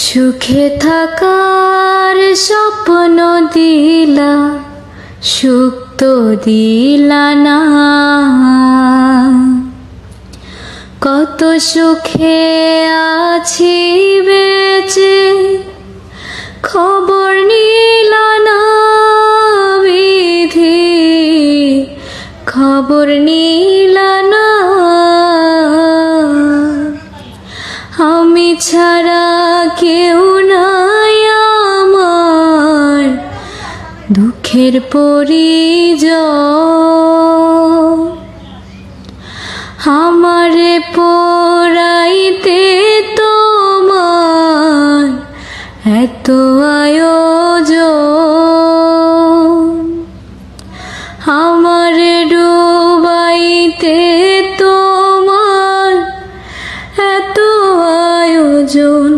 সুখে থাকার স্বপ্ন দিলা, সুখ তো দিলা না। কত সুখে আছি বেঁচে, খবর নিলা না বিধি, খবর নিলা না। আমি ছাড়া কেউ নাই আমার, দুঃখের পরিজন। আমারে পোড়াইতে তোমার এত আয়োজন, আমারে ডুবাইতে তোমার এত আয়োজন।